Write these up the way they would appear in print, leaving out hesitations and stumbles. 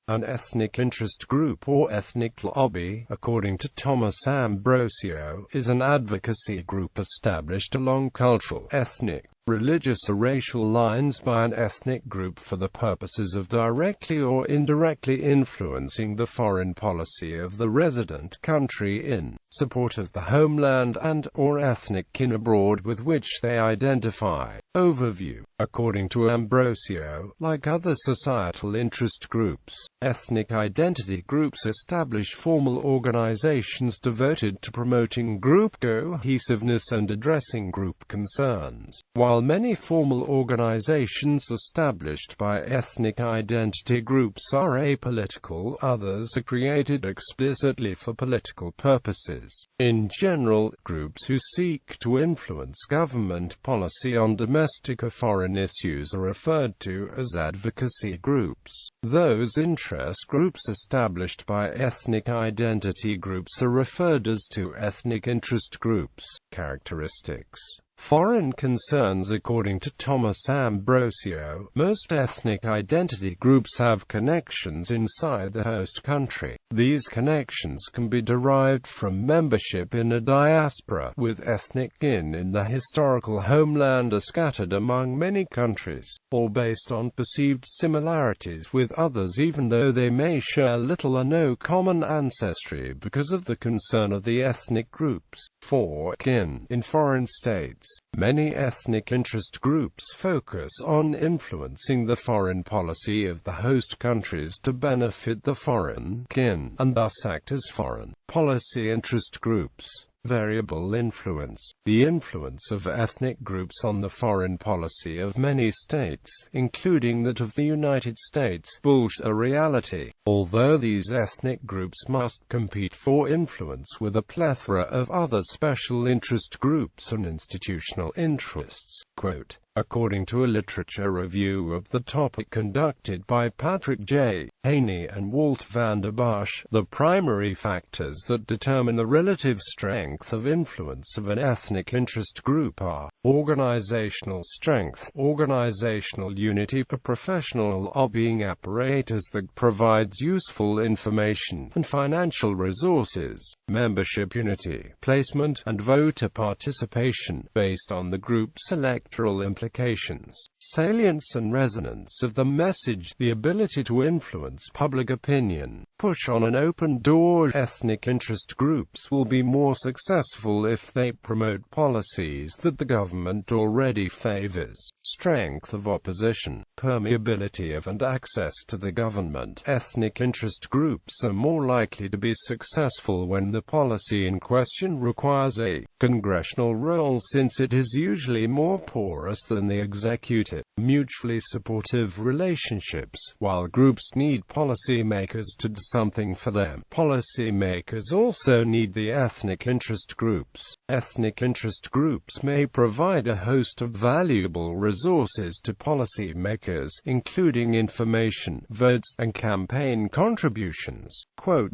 An ethnic interest group or ethnic lobby, according to Thomas Ambrosio, is an advocacy group established along cultural, ethnic, religious or racial lines by an ethnic group for the purposes of directly or indirectly influencing the foreign policy of the resident country in support of the homeland and/or ethnic kin abroad with which they identify. Overview. According to Ambrosio, like other societal interest groups, ethnic identity groups establish formal organizations devoted to promoting group cohesiveness and addressing group concerns. While many formal organizations established by ethnic identity groups are apolitical, others are created explicitly for political purposes. In general, groups who seek to influence government policy on domestic or foreign issues are referred to as advocacy groups. Those interest groups established by ethnic identity groups are referred to ethnic interest groups. Characteristics. Foreign concerns. According to Thomas Ambrosio, most ethnic identity groups have connections inside the host country. These connections can be derived from membership in a diaspora, with ethnic kin in the historical homeland are scattered among many countries, or based on perceived similarities with others even though they may share little or no common ancestry because of the concern of the ethnic groups. 4. Kin. In foreign states, many ethnic interest groups focus on influencing the foreign policy of the host countries to benefit the foreign kin, and thus act as foreign policy interest groups. Variable influence. The influence of ethnic groups on the foreign policy of many states, including that of the United States, is a reality. Although these ethnic groups must compete for influence with a plethora of other special interest groups and institutional interests. Quote, according to a literature review of the topic conducted by Patrick J. Haney and Walt van der Bosch, the primary factors that determine the relative strength of influence of an ethnic interest group are organizational strength, organizational unity, a professional lobbying apparatus that provides useful information, and financial resources, membership unity, placement, and voter participation, based on the group's electoral implications, salience and resonance of the message, the ability to influence public opinion, push on an open door. Ethnic interest groups will be more successful if they promote policies that the government already favors. Strength of opposition, permeability of and access to the government. Ethnic interest groups are more likely to be successful when the policy in question requires a congressional role, since it is usually more porous than the executive. Mutually supportive relationships. While groups need policymakers to do something for them, policymakers also need the ethnic interest groups. Ethnic interest groups may provide a host of valuable resources to policymakers, including information, votes, and campaign contributions. Quote.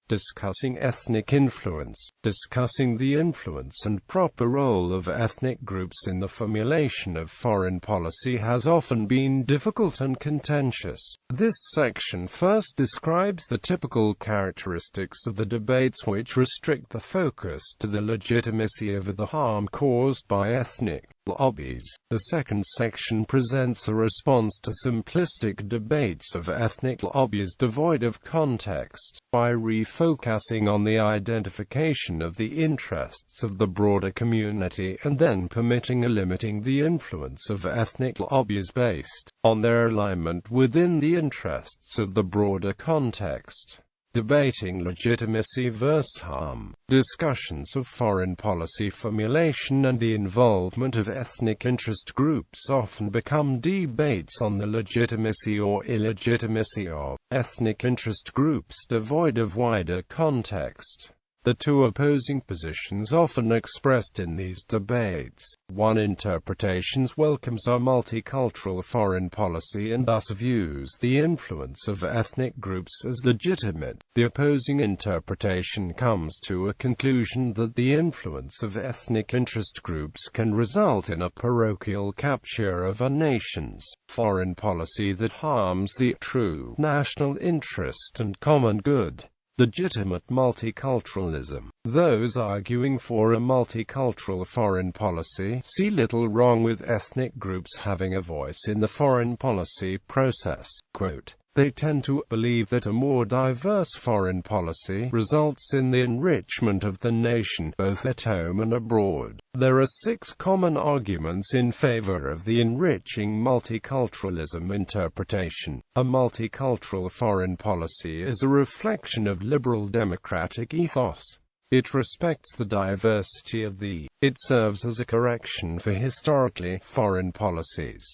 Discussing ethnic influence. Discussing the influence and proper role of ethnic groups in the formulation of foreign policy has often been difficult and contentious. This section first describes the typical characteristics of the debates which restrict the focus to the legitimacy of the harm caused by ethnic lobbies. The second section presents a response to simplistic debates of ethnic lobbies devoid of context, by refocusing on the identification of the interests of the broader community and then permitting or limiting the influence of ethnic lobbies based on their alignment within the interests of the broader context. Debating legitimacy versus harm. Discussions of foreign policy formulation and the involvement of ethnic interest groups often become debates on the legitimacy or illegitimacy of ethnic interest groups devoid of wider context. The two opposing positions often expressed in these debates. One interpretation welcomes a multicultural foreign policy and thus views the influence of ethnic groups as legitimate. The opposing interpretation comes to a conclusion that the influence of ethnic interest groups can result in a parochial capture of a nation's foreign policy that harms the true national interest and common good. Legitimate multiculturalism. Those arguing for a multicultural foreign policy see little wrong with ethnic groups having a voice in the foreign policy process. Quote, they tend to believe that a more diverse foreign policy results in the enrichment of the nation, both at home and abroad. There are 6 common arguments in favor of the enriching multiculturalism interpretation. A multicultural foreign policy is a reflection of liberal democratic ethos. It respects the diversity of it serves as a correction for historically foreign policies.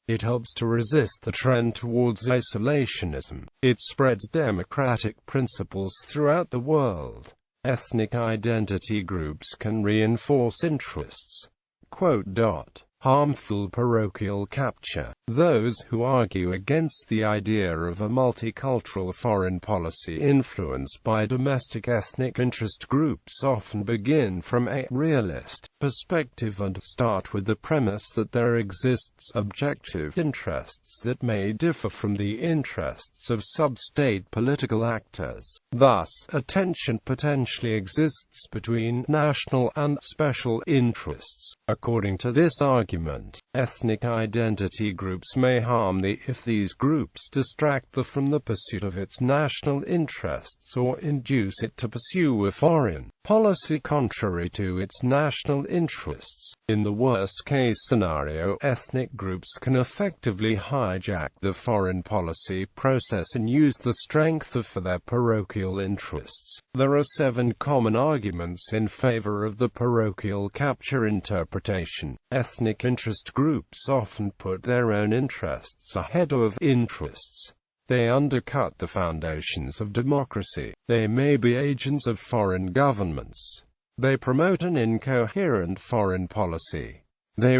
It helps to resist the trend towards isolationism. It spreads democratic principles throughout the world. Ethnic identity groups can reinforce interests. Quote, harmful parochial capture. Those who argue against the idea of a multicultural foreign policy influenced by domestic ethnic interest groups often begin from a realist perspective and start with the premise that there exists objective interests that may differ from the interests of sub-state political actors. Thus, a tension potentially exists between national and special interests. According to this argument, ethnic identity groups may harm if these groups distract from the pursuit of its national interests or induce it to pursue a foreign policy contrary to its national interests. In the worst-case scenario, ethnic groups can effectively hijack the foreign policy process and use the strength for their parochial interests. There are 7 common arguments in favor of the parochial capture interpretation. Ethnic interest groups often put their own interests ahead of interests. They undercut the foundations of democracy. They may be agents of foreign governments. They promote an incoherent foreign policy. They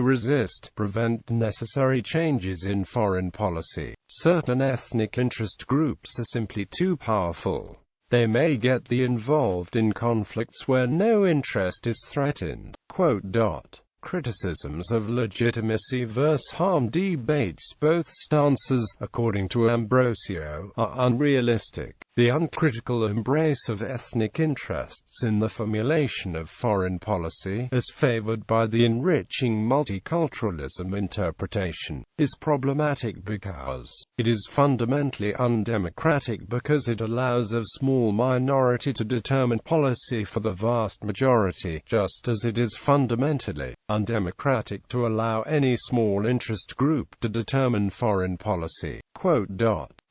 prevent necessary changes in foreign policy. Certain ethnic interest groups are simply too powerful. They may get involved in conflicts where no interest is threatened. Quote, criticisms of legitimacy versus harm debates. Both stances, according to Ambrosio, are unrealistic. The uncritical embrace of ethnic interests in the formulation of foreign policy, as favored by the enriching multiculturalism interpretation, is problematic because it is fundamentally undemocratic because it allows a small minority to determine policy for the vast majority, just as it is fundamentally undemocratic to allow any small interest group to determine foreign policy.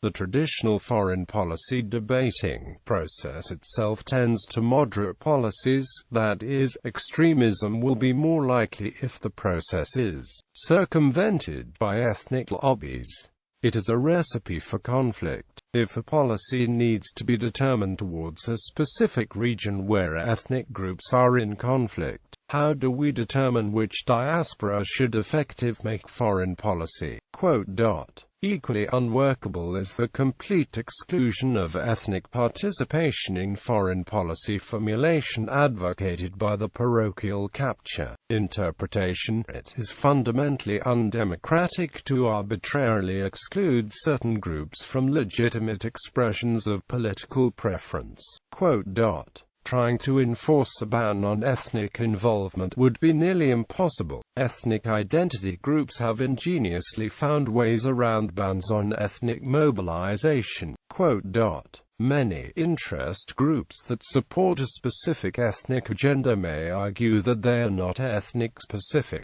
The traditional foreign policy debating process itself tends to moderate policies, that is, extremism will be more likely if the process is circumvented by ethnic lobbies. It is a recipe for conflict. If a policy needs to be determined towards a specific region where ethnic groups are in conflict, how do we determine which diaspora should effectively make foreign policy? Equally unworkable is the complete exclusion of ethnic participation in foreign policy formulation advocated by the parochial capture interpretation. It is fundamentally undemocratic to arbitrarily exclude certain groups from legitimate expressions of political preference. Trying to enforce a ban on ethnic involvement would be nearly impossible. Ethnic identity groups have ingeniously found ways around bans on ethnic mobilization. Many interest groups that support a specific ethnic agenda may argue that they are not ethnic specific.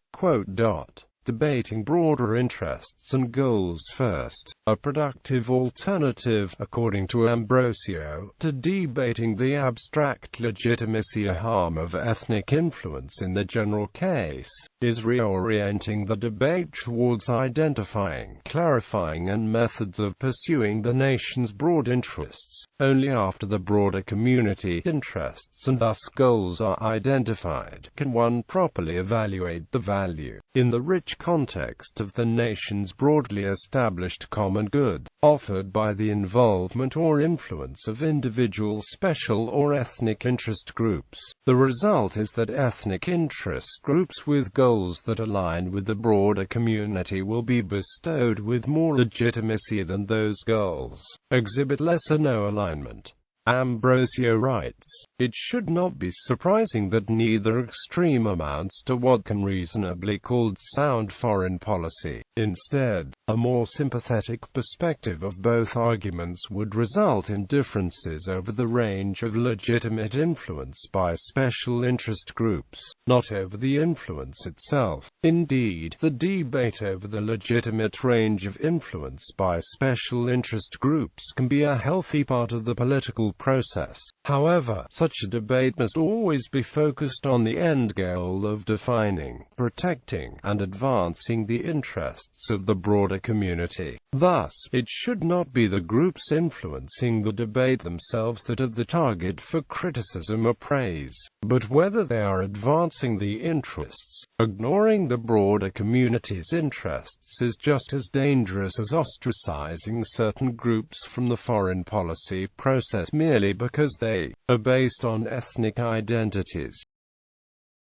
debating broader interests and goals first, a productive alternative, according to Ambrosio, to debating the abstract legitimacy or harm of ethnic influence in the general case, is reorienting the debate towards identifying, clarifying and methods of pursuing the nation's broad interests. Only after the broader community interests and thus goals are identified, can one properly evaluate the value, in the rich context of the nation's broadly established common good, offered by the involvement or influence of individual special or ethnic interest groups. The result is that ethnic interest groups with goals that align with the broader community will be bestowed with more legitimacy than those goals exhibit less or no alignment. Ambrosio writes, "It should not be surprising that neither extreme amounts to what can reasonably be called sound foreign policy. Instead, a more sympathetic perspective of both arguments would result in differences over the range of legitimate influence by special interest groups, not over the influence itself. Indeed, the debate over the legitimate range of influence by special interest groups can be a healthy part of the political process. However, such a debate must always be focused on the end goal of defining, protecting, and advancing the interests of the broader community. Thus, it should not be the groups influencing the debate themselves that are the target for criticism or praise, but whether they are advancing the interests. Ignoring the broader community's interests is just as dangerous as ostracizing certain groups from the foreign policy process merely because they are based on ethnic identities.